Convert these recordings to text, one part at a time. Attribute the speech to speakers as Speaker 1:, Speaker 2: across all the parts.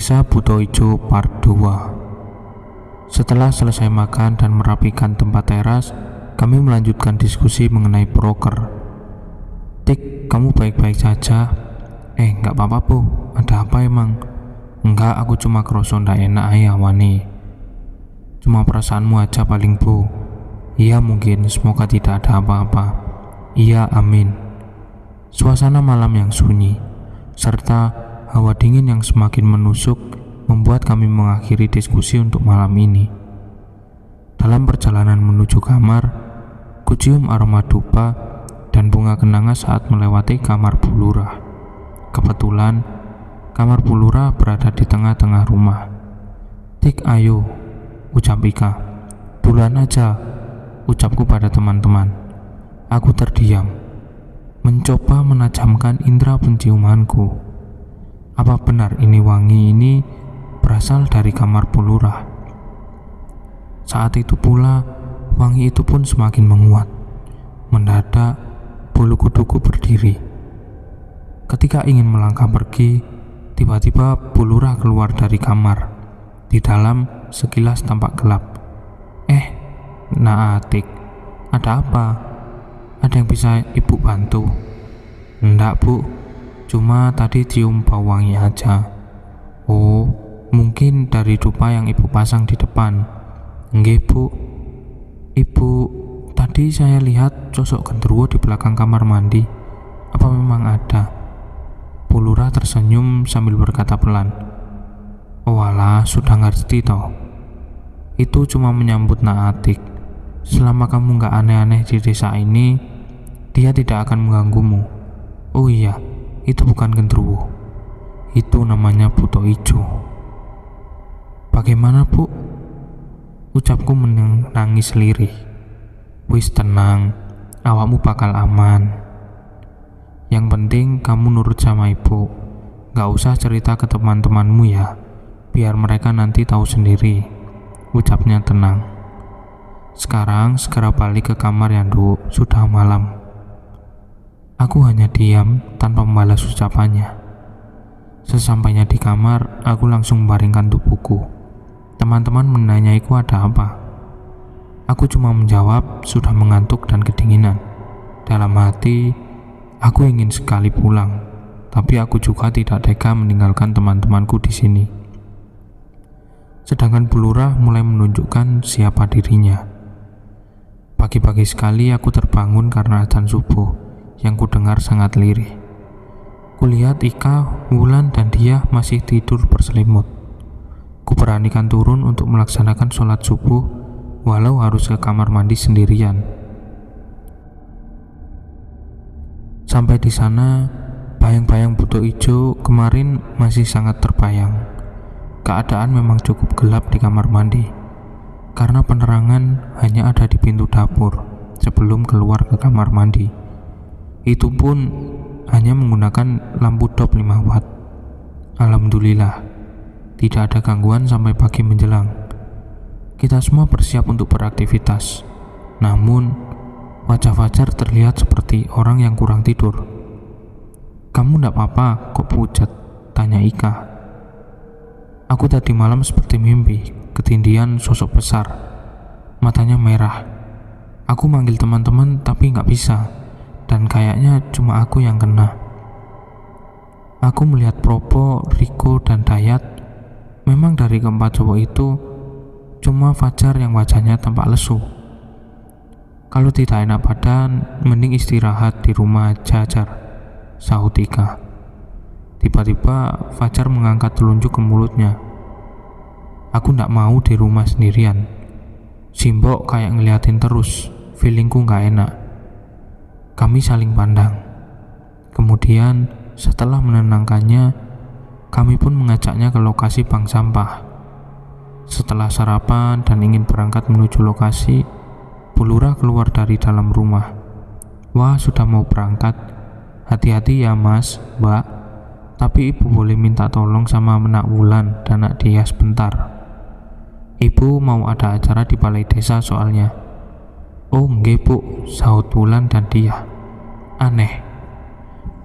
Speaker 1: Desa Buto Ijo Part 2. Setelah selesai makan dan merapikan tempat teras, kami melanjutkan diskusi mengenai broker. Tik, kamu baik-baik saja? Nggak apa-apa Bu, ada apa emang? Enggak, aku cuma kroso ndak enak aja wani. Cuma perasaanmu aja paling Bu. Iya mungkin, semoga tidak ada apa-apa. Iya, amin. Suasana malam yang sunyi, serta hawa dingin yang semakin menusuk membuat kami mengakhiri diskusi untuk malam ini. Dalam perjalanan menuju kamar, kucium aroma dupa dan bunga kenanga saat melewati kamar Bu Lurah. Kebetulan, kamar Bu Lurah berada di tengah-tengah rumah. Tik, ayo, ucap Ika. Duluan aja, ucapku pada teman-teman. Aku terdiam, mencoba menajamkan indera penciumanku. Apa benar wangi ini berasal dari kamar Bu Lurah? Saat itu pula, wangi itu pun semakin menguat. Mendadak, bulu kuduku berdiri. Ketika ingin melangkah pergi, tiba-tiba Bu Lurah keluar dari kamar. Di dalam sekilas tampak gelap. Naatik, ada apa? Ada yang bisa Ibu bantu? Enggak Bu, cuma tadi cium bau wangi aja. Oh, mungkin dari dupa yang Ibu pasang di depan. Nggih Bu. Ibu, tadi saya lihat sosok genderuwo di belakang kamar mandi. Apa memang ada? Bu Lurah tersenyum sambil berkata pelan. Oh alah, sudah ngerti toh. Itu cuma menyambut Naatik. Selama kamu nggak aneh-aneh di desa ini, dia tidak akan mengganggumu. Oh iya, itu bukan genderuwo. Itu namanya Buto Ijo. Bagaimana Bu? Ucapku menangis lirih. Wis tenang, awakmu bakal aman. Yang penting kamu nurut sama Ibu. Gak usah cerita ke teman-temanmu ya, biar mereka nanti tahu sendiri, ucapnya tenang. Sekarang segera balik ke kamar Yandu, sudah malam. Aku hanya diam tanpa membalas ucapannya. Sesampainya di kamar, aku langsung membaringkan tubuhku. Teman-teman menanyaiku ada apa. Aku cuma menjawab sudah mengantuk dan kedinginan. Dalam hati, aku ingin sekali pulang, tapi aku juga tidak tega meninggalkan teman-temanku di sini. Sedangkan Bu Lurah mulai menunjukkan siapa dirinya. Pagi-pagi sekali aku terbangun karena adzan subuh yang kudengar sangat lirih. Kulihat Ika, Wulan, dan dia masih tidur berselimut. Kuberanikan turun untuk melaksanakan sholat subuh, walau harus ke kamar mandi sendirian. Sampai di sana, bayang-bayang Buto Ijo kemarin masih sangat terbayang. Keadaan memang cukup gelap di kamar mandi, karena penerangan hanya ada di pintu dapur sebelum keluar ke kamar mandi. Itu pun hanya menggunakan lampu dop 5 watt. Alhamdulillah, tidak ada gangguan sampai pagi menjelang. Kita semua bersiap untuk beraktivitas. Namun, wajah Fajar terlihat seperti orang yang kurang tidur. Kamu ndak apa-apa, kok pucat? Tanya Ika. Aku tadi malam seperti mimpi, ketindihan sosok besar. Matanya merah. Aku manggil teman-teman tapi nggak bisa. Dan kayaknya cuma aku yang kena. Aku melihat Propo, Riko, dan Dayat. Memang dari keempat cowok itu, cuma Fajar yang wajahnya tampak lesu. Kalau tidak enak badan, mending istirahat di rumah Jajar, sahut Ika. Tiba-tiba Fajar mengangkat telunjuk ke mulutnya. Aku ndak mau di rumah sendirian. Simbok kayak ngeliatin terus, feelingku nggak enak. Kami saling pandang. Kemudian setelah menenangkannya, kami pun mengajaknya ke lokasi bank sampah. Setelah sarapan dan ingin berangkat menuju lokasi, Bu Lurah keluar dari dalam rumah. Wah, sudah mau berangkat. Hati-hati ya Mas, Mbak. Tapi Ibu boleh minta tolong sama Nak Wulan dan Nak Dia sebentar. Ibu mau ada acara di balai desa soalnya. Oh nggih Bu, sahut Wulan dan Dia. Aneh,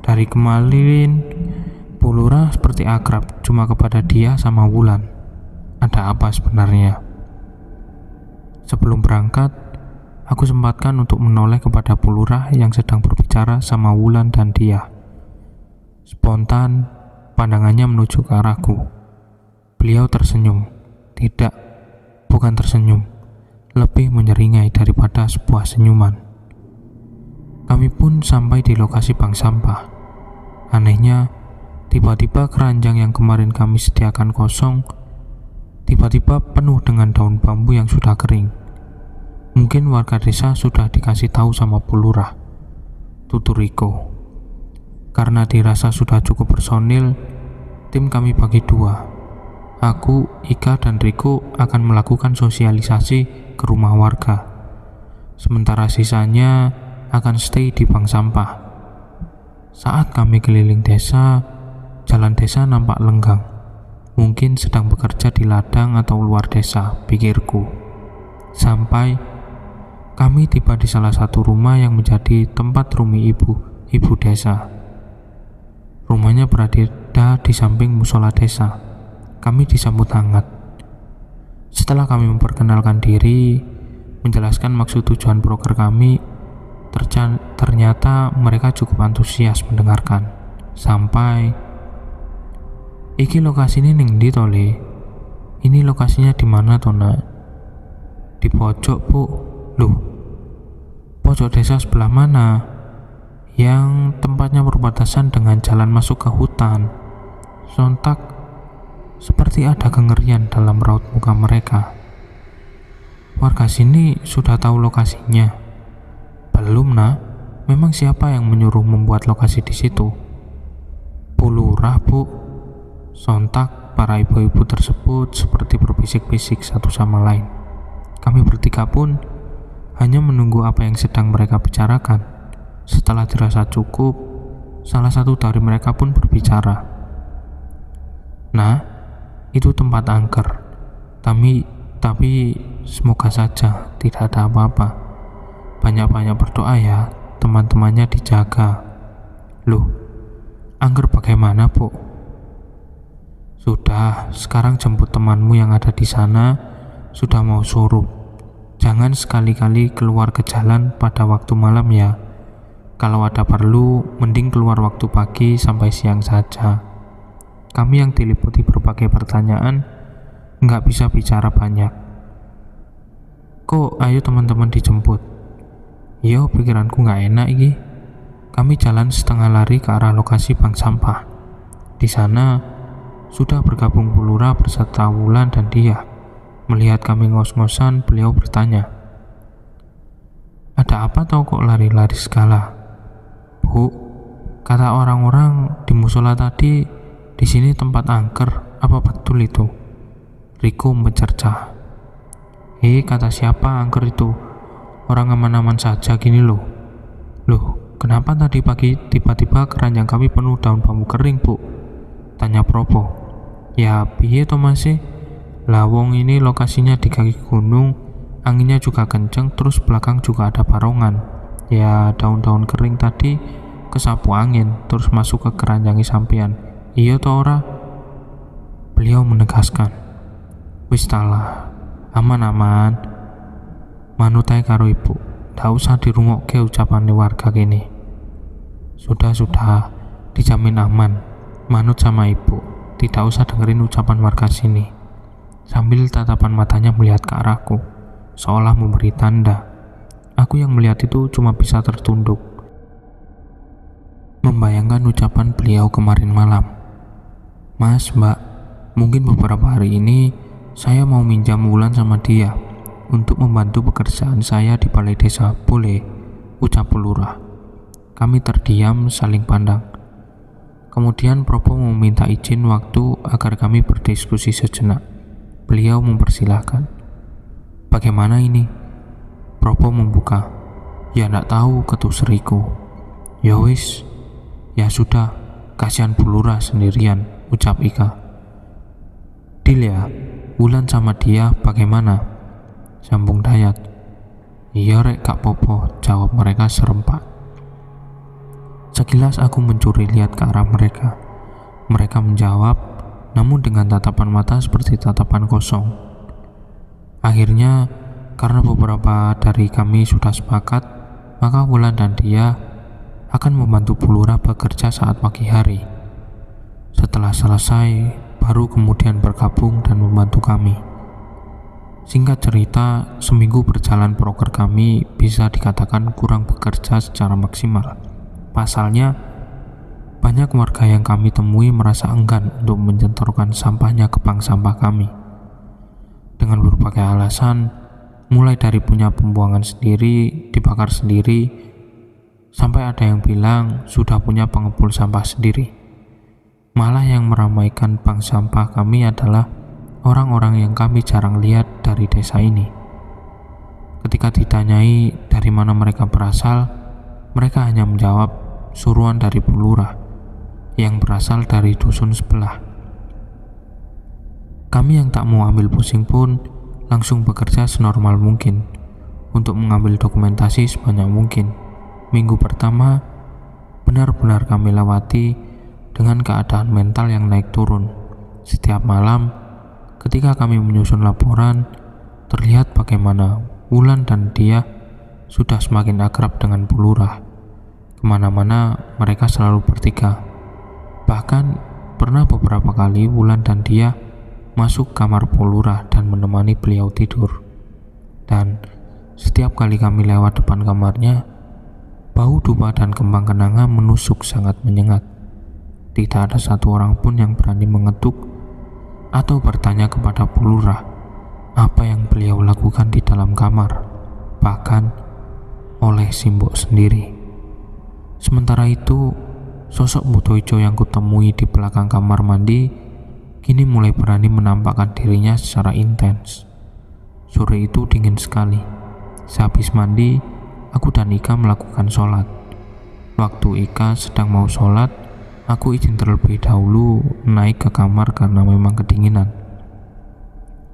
Speaker 1: dari kemarin Bu Bu Lurah seperti akrab cuma kepada dia sama Wulan. Ada apa sebenarnya? Sebelum berangkat, aku sempatkan untuk menoleh kepada Bu Lurah yang sedang berbicara sama Wulan dan dia. Spontan, pandangannya menuju ke arahku. Beliau tersenyum. Tidak, bukan tersenyum. Lebih menyeringai daripada sebuah senyuman. Kami pun sampai di lokasi bank sampah. Anehnya, tiba-tiba keranjang yang kemarin kami sediakan kosong, tiba-tiba penuh dengan daun bambu yang sudah kering. Mungkin warga desa sudah dikasih tahu sama Bu Lurah, tutur Riko. Karena dirasa sudah cukup personil, tim kami bagi dua. Aku, Ika, dan Riko akan melakukan sosialisasi ke rumah warga. Sementara sisanya akan stay di bank sampah. Saat kami keliling desa, jalan desa nampak lenggang. Mungkin sedang bekerja di ladang atau luar desa, pikirku. Sampai kami tiba di salah satu rumah yang menjadi tempat rumi ibu desa. Rumahnya berada di samping musola desa. Kami disambut hangat. Setelah kami memperkenalkan diri, menjelaskan maksud tujuan broker kami, ternyata mereka cukup antusias mendengarkan. Sampai, "Iki lokasi ini ning ndi to, Le? Ini lokasinya di mana to, Nak?" "Di pojok, Bu." "Loh, pojok desa sebelah mana?" "Yang tempatnya berbatasan dengan jalan masuk ke hutan." Sontak, seperti ada kengerian dalam raut muka mereka. "Warga sini sudah tahu lokasinya?" "Belum, Nak. Memang siapa yang menyuruh membuat lokasi di situ?" "Bu Lurah, Bu." Sontak para ibu-ibu tersebut seperti berbisik-bisik satu sama lain. Kami bertiga pun hanya menunggu apa yang sedang mereka bicarakan. Setelah dirasa cukup, salah satu dari mereka pun berbicara. "Nah, itu tempat angker. Tapi semoga saja tidak ada apa-apa. Banyak-banyak berdoa ya, teman-temannya dijaga." "Loh, angker bagaimana, Bu?" "Sudah, sekarang jemput temanmu yang ada di sana, sudah mau surup. Jangan sekali-kali keluar ke jalan pada waktu malam ya. Kalau ada perlu, mending keluar waktu pagi sampai siang saja." Kami yang diliputi berbagai pertanyaan, nggak bisa bicara banyak. "Kok ayo teman-teman dijemput?" "Yo, pikiranku nggak enak iki." Kami jalan setengah lari ke arah lokasi bank sampah. Di sana sudah bergabung Bu Lurah beserta Wulan dan dia. Melihat kami ngos-ngosan, beliau bertanya, "Ada apa tau kok lari-lari segala?" "Bu, kata orang-orang di musola tadi, di sini tempat angker. Apa betul itu?" Riko mencerca. Kata siapa angker itu? Orang aman-aman saja gini loh." "Loh, kenapa tadi pagi tiba-tiba keranjang kami penuh daun bambu kering, Bu?" tanya Probo. "Ya piye to masih? Lawong ini lokasinya di kaki gunung, anginnya juga kenceng, terus belakang juga ada barongan. Ya daun-daun kering tadi kesapu angin, terus masuk ke keranjangi sampean. Iya to ora?" Beliau menegaskan. "Wis talah, aman-aman. Manut ae karo ibu, ndak usah dirungokke ucapane warga kene." Sudah, dijamin aman. Manut sama ibu, tidak usah dengerin ucapan warga sini." Sambil tatapan matanya melihat ke arahku, seolah memberi tanda. Aku yang melihat itu cuma bisa tertunduk, membayangkan ucapan beliau kemarin malam. "Mas, Mbak, mungkin beberapa hari ini saya mau minjam Wulan sama dia untuk membantu pekerjaan saya di balai desa, boleh?" ucap Bu Lurah. Kami terdiam saling pandang. Kemudian Probo meminta izin waktu agar kami berdiskusi sejenak. Beliau mempersilahkan. "Bagaimana ini?" Probo membuka. "Ya ndak tahu," ketus Riko. "Ya wis, ya sudah, kasihan Bu Lurah sendirian," ucap Ika. "Deal ya, Wulan sama dia bagaimana?" sambung Dayat. "Iya rek Kak Popo," jawab mereka serempak. Sekilas aku mencuri lihat ke arah mereka. Mereka menjawab, namun dengan tatapan mata seperti tatapan kosong. Akhirnya, karena beberapa dari kami sudah sepakat, maka Wulan dan dia akan membantu Bu Lurah bekerja saat pagi hari. Setelah selesai, baru kemudian bergabung dan membantu kami. Singkat cerita, seminggu berjalan proker kami bisa dikatakan kurang bekerja secara maksimal. Pasalnya, banyak warga yang kami temui merasa enggan untuk menyetorkan sampahnya ke bank sampah kami. Dengan berbagai alasan, mulai dari punya pembuangan sendiri, dibakar sendiri, sampai ada yang bilang sudah punya pengepul sampah sendiri. Malah yang meramaikan bank sampah kami adalah orang-orang yang kami jarang lihat dari desa ini. Ketika ditanyai dari mana mereka berasal, mereka hanya menjawab suruhan dari Bu Lurah yang berasal dari dusun sebelah. Kami yang tak mau ambil pusing pun langsung bekerja senormal mungkin untuk mengambil dokumentasi sebanyak mungkin. Minggu pertama benar-benar kami lewati dengan keadaan mental yang naik turun. Setiap malam ketika kami menyusun laporan, terlihat bagaimana Wulan dan dia sudah semakin akrab dengan Bu Lurah. Kemana-mana mereka selalu bertiga. Bahkan pernah beberapa kali Wulan dan dia masuk kamar Bu Lurah dan menemani beliau tidur. Dan setiap kali kami lewat depan kamarnya, bau dupa dan kembang kenanga menusuk sangat menyengat. Tidak ada satu orang pun yang berani mengetuk atau bertanya kepada Bu Lurah apa yang beliau lakukan di dalam kamar, bahkan oleh Simbok sendiri. Sementara itu, sosok Butoijo yang kutemui di belakang kamar mandi kini mulai berani menampakkan dirinya secara intens. Sore itu dingin sekali. Sehabis mandi, aku dan Ika melakukan sholat. Waktu Ika sedang mau sholat, aku izin terlebih dahulu naik ke kamar karena memang kedinginan.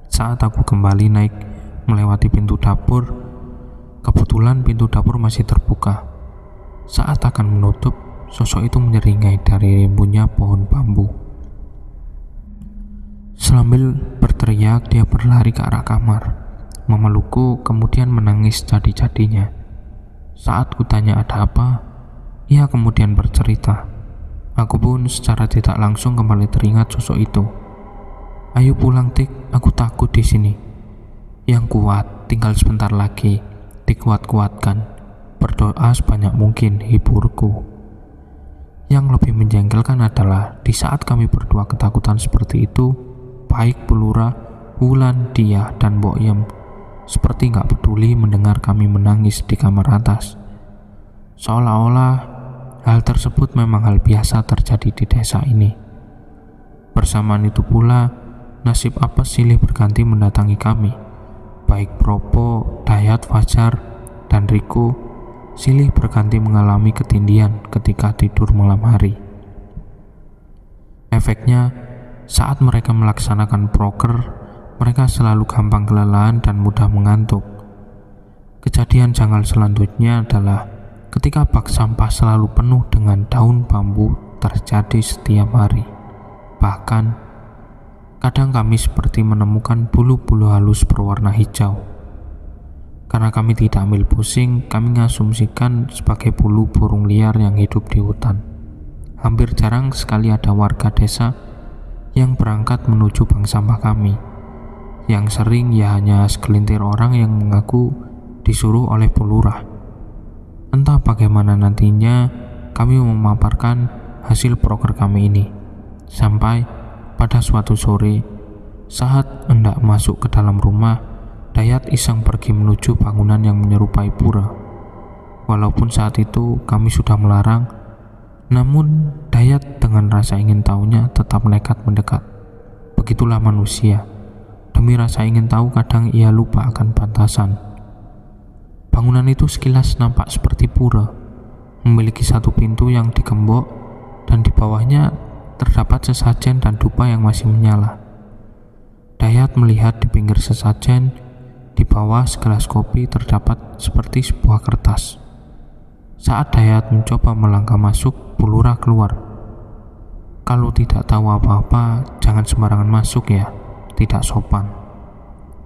Speaker 1: Saat aku kembali naik melewati pintu dapur, kebetulan pintu dapur masih terbuka. Saat akan menutup, sosok itu menyeringai dari rimbunnya pohon bambu. Sambil berteriak, dia berlari ke arah kamar, memelukku kemudian menangis jadi-jadinya. Saat kutanya ada apa, ia kemudian bercerita. Aku pun secara tidak langsung kembali teringat sosok itu. Ayo pulang Tik, aku takut di sini. Yang kuat, tinggal sebentar lagi, dikuat-kuatkan. Berdoa sebanyak mungkin, hiburku. Yang lebih menjengkelkan adalah di saat kami berdua ketakutan seperti itu, baik Bu Lurah, Wulan, dia, dan Mbok Yem seperti gak peduli mendengar kami menangis di kamar atas. Seolah-olah hal tersebut memang hal biasa terjadi di desa ini. Bersamaan itu pula, nasib apes silih berganti mendatangi kami. Baik Propo, Dayat, Fajar, dan Riko silih berganti mengalami ketindihan ketika tidur malam hari. Efeknya, saat mereka melaksanakan proker, mereka selalu gampang kelelahan dan mudah mengantuk. Kejadian janggal selanjutnya adalah ketika bak sampah selalu penuh dengan daun bambu terjadi setiap hari. Bahkan, kadang kami seperti menemukan bulu-bulu halus berwarna hijau. Karena kami tidak ambil pusing, kami mengasumsikan sebagai bulu burung liar yang hidup di hutan. Hampir jarang sekali ada warga desa yang berangkat menuju bank sampah kami. Yang sering ya hanya segelintir orang yang mengaku disuruh oleh Bu Lurah. Entah bagaimana nantinya kami memaparkan hasil proker kami ini. Sampai pada suatu sore, saat hendak masuk ke dalam rumah, Dayat iseng pergi menuju bangunan yang menyerupai pura. Walaupun saat itu kami sudah melarang, namun Dayat dengan rasa ingin tahunya tetap nekat mendekat. Begitulah manusia. Demi rasa ingin tahu kadang ia lupa akan batasan. Bangunan itu sekilas nampak seperti pura, memiliki satu pintu yang digembok dan di bawahnya terdapat sesajen dan dupa yang masih menyala. Dayat melihat di pinggir sesajen, di bawah segelas kopi terdapat seperti sebuah kertas. Saat Dayat mencoba melangkah masuk, Bu Lurah keluar. Kalau tidak tahu apa-apa, jangan sembarangan masuk ya, tidak sopan.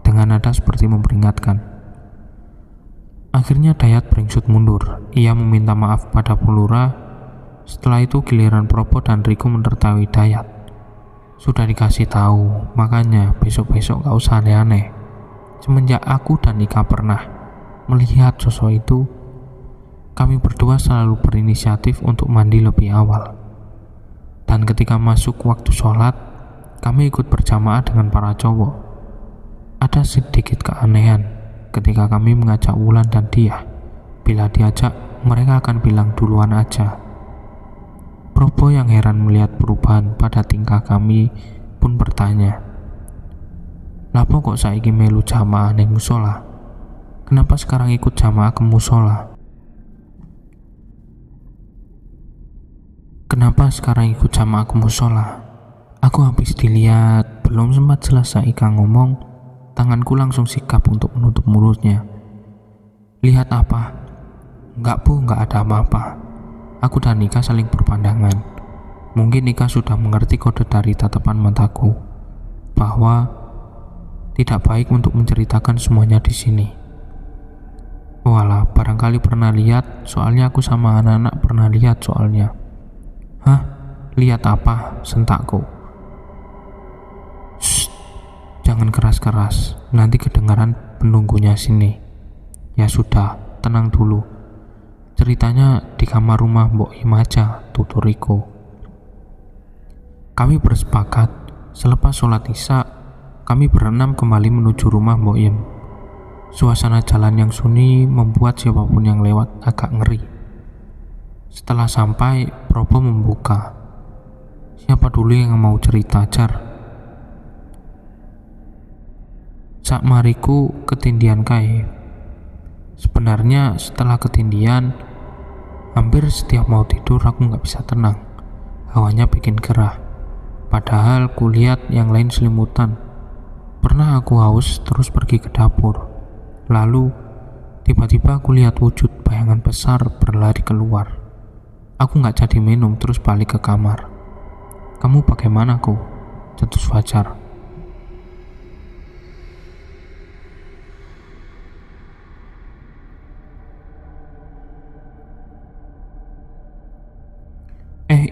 Speaker 1: Dengan nada seperti memperingatkan. Akhirnya Dayat beringsut mundur. Ia meminta maaf pada Pulura. Setelah itu giliran Probo dan Riko menertawi Dayat. Sudah dikasih tahu, makanya besok-besok gak usah aneh-aneh. Semenjak aku dan Ika pernah melihat sosok itu, kami berdua selalu berinisiatif untuk mandi lebih awal. Dan ketika masuk waktu sholat, kami ikut berjamaah dengan para cowok. Ada sedikit keanehan ketika kami mengajak Wulan dan dia. Bila diajak, mereka akan bilang duluan aja. Probo yang heran melihat perubahan pada tingkah kami pun bertanya, "Lapo kok saiki melu jamaah ning musola? Kenapa sekarang ikut jamaah ke musola? Kenapa sekarang ikut jamaah ke musola?" Aku habis dilihat, belum sempat selesai Ika ngomong, tanganku langsung sikap untuk menutup mulutnya. "Lihat apa?" "Enggak bu, enggak ada apa-apa." Aku dan Ika saling berpandangan. Mungkin Ika sudah mengerti kode dari tatapan mataku, bahwa tidak baik untuk menceritakan semuanya di sini. Walah, barangkali pernah lihat, soalnya aku sama anak-anak pernah lihat soalnya. "Hah? Lihat apa?" sentakku. "Shh, jangan keras-keras, nanti kedengaran penunggunya sini." "Ya sudah, tenang dulu. Ceritanya di kamar rumah Mbok Im aja," tutur Riko. Kami bersepakat, selepas sholat isya, kami berenam kembali menuju rumah Mbok Im. Suasana jalan yang sunyi membuat siapapun yang lewat agak ngeri. Setelah sampai, Probo membuka. "Siapa dulu yang mau cerita, Jar?" "Sak mariku ketindian kae." Sebenarnya setelah ketindian, hampir setiap mau tidur aku gak bisa tenang. Hawanya bikin gerah. Padahal kulihat yang lain selimutan. Pernah aku haus terus pergi ke dapur. Lalu tiba-tiba aku lihat wujud bayangan besar berlari keluar. Aku gak jadi minum terus balik ke kamar. "Kamu bagaimana, Ko?" cetus Fajar.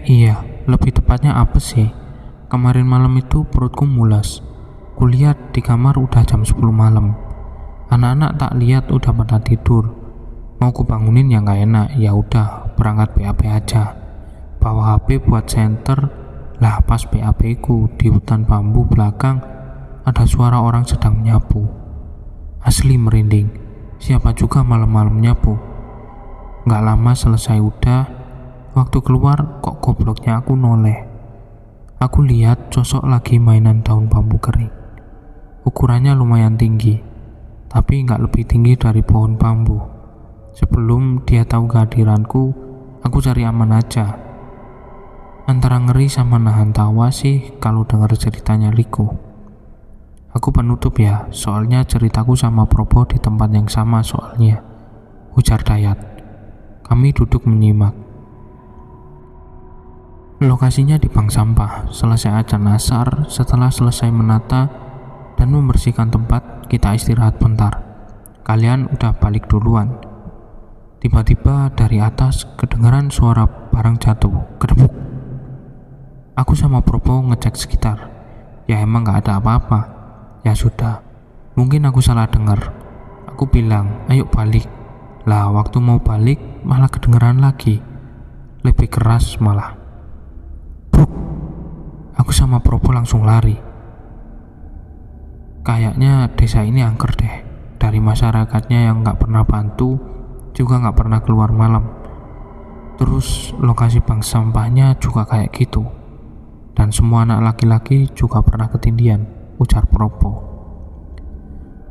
Speaker 1: Iya, lebih tepatnya apa sih? Kemarin malam itu perutku mulas. Kulihat di kamar udah jam 10 malam. Anak-anak tak lihat udah pada tidur. Mau kubangunin ya nggak enak. Ya udah, berangkat BAB aja. Bawa HP buat senter. Lah pas BAB ku di hutan bambu belakang ada suara orang sedang nyapu. Asli merinding. Siapa juga malam-malam nyapu? Nggak lama selesai udah. Waktu keluar kok gobloknya aku noleh. Aku lihat sosok lagi mainan daun bambu kering. Ukurannya lumayan tinggi, tapi nggak lebih tinggi dari pohon bambu. Sebelum dia tahu kehadiranku, aku cari aman aja. Antara ngeri sama nahan tawa sih kalau dengar ceritanya Riko. Aku penutup ya, soalnya ceritaku sama Probo di tempat yang sama soalnya, ujar Dayat. Kami duduk menyimak. Lokasinya di bank sampah. Selesai adzan asar, setelah selesai menata dan membersihkan tempat, kita istirahat bentar. Kalian udah balik duluan. Tiba-tiba dari atas kedengaran suara barang jatuh, kedebuk. Aku sama Probo ngecek sekitar. Ya emang gak ada apa-apa. Ya sudah, mungkin aku salah dengar. Aku bilang, ayo balik. Lah waktu mau balik malah kedengeran lagi. Lebih keras malah. Bruk. Aku sama Probo langsung lari. Kayaknya desa ini angker deh. Dari masyarakatnya yang gak pernah bantu, juga gak pernah keluar malam. Terus lokasi bank sampahnya juga kayak gitu. Dan semua anak laki-laki juga pernah ketindian, ujar Probo.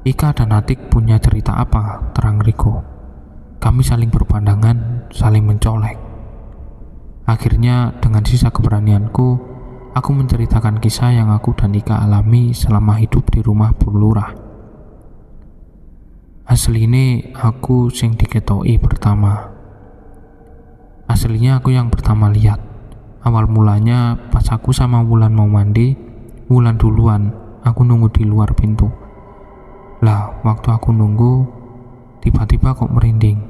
Speaker 1: Ika dan Atik punya cerita apa? Terang Riko. Kami saling berpandangan, saling mencolek. Akhirnya dengan sisa keberanianku, aku menceritakan kisah yang aku dan Ika alami selama hidup di rumah Bu Lurah. Aslinya aku sing diketoi pertama. Aslinya aku yang pertama lihat. Awal mulanya pas aku sama Wulan mau mandi, Wulan duluan, aku nunggu di luar pintu. Lah, waktu aku nunggu, tiba-tiba kok merinding.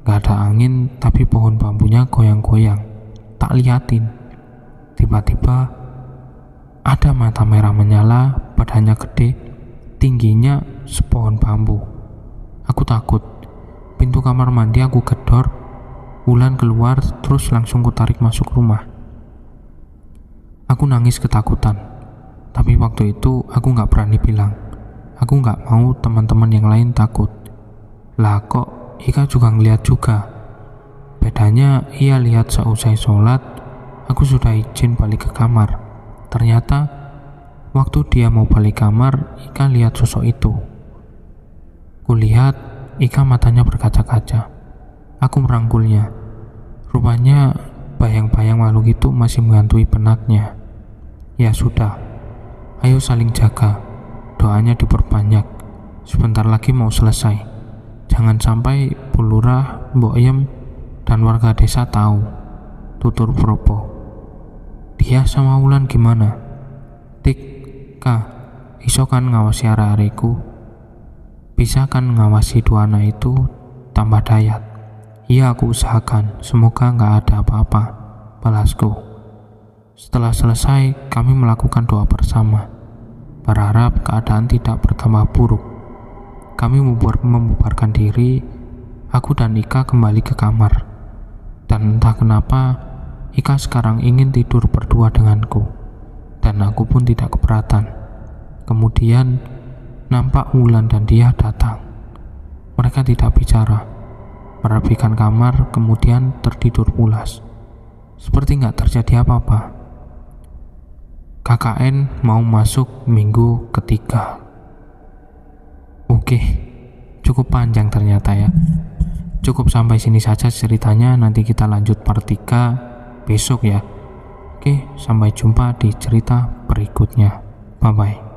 Speaker 1: Gak ada angin, tapi pohon bambunya goyang-goyang. Tak liatin. Tiba-tiba ada mata merah menyala, badannya gede, tingginya sepohon bambu. Aku takut. Pintu kamar mandi aku gedor, Wulan keluar, terus langsung kutarik masuk rumah. Aku nangis ketakutan, tapi waktu itu aku gak berani bilang. Aku gak mau teman-teman yang lain takut. Lah kok Ika juga ngeliat juga. Bedanya ia lihat seusai sholat, aku sudah izin balik ke kamar. Ternyata waktu dia mau balik kamar, Ika lihat sosok itu. Kulihat Ika matanya berkaca-kaca. Aku merangkulnya. Rupanya bayang-bayang makhluk itu masih menghantui benaknya. Ya sudah, ayo saling jaga. Doanya diperbanyak. Sebentar lagi mau selesai. Jangan sampai Bu Lurah, Mbok Yem, dan warga desa tahu. Tutur Propo. Dia sama Wulan gimana? Tik, Kak, iso kan ngawasi arek-arekku? Bisa kan ngawasi dua anak itu tambah Dayat? Iya, aku usahakan. Semoga gak ada apa-apa, balasku. Setelah selesai, kami melakukan doa bersama, berharap keadaan tidak bertambah buruk. Kami membubarkan diri. Aku dan Ika kembali ke kamar. Dan entah kenapa, Ika sekarang ingin tidur berdua denganku. Dan aku pun tidak keberatan. Kemudian, nampak Wulan dan dia datang. Mereka tidak bicara, merapikan kamar, kemudian tertidur pulas. Seperti gak terjadi apa-apa. KKN mau masuk minggu ketiga. Oke, cukup panjang ternyata ya. Cukup sampai sini saja ceritanya, nanti kita lanjut part 3 besok ya. Oke, sampai jumpa di cerita berikutnya. Bye-bye.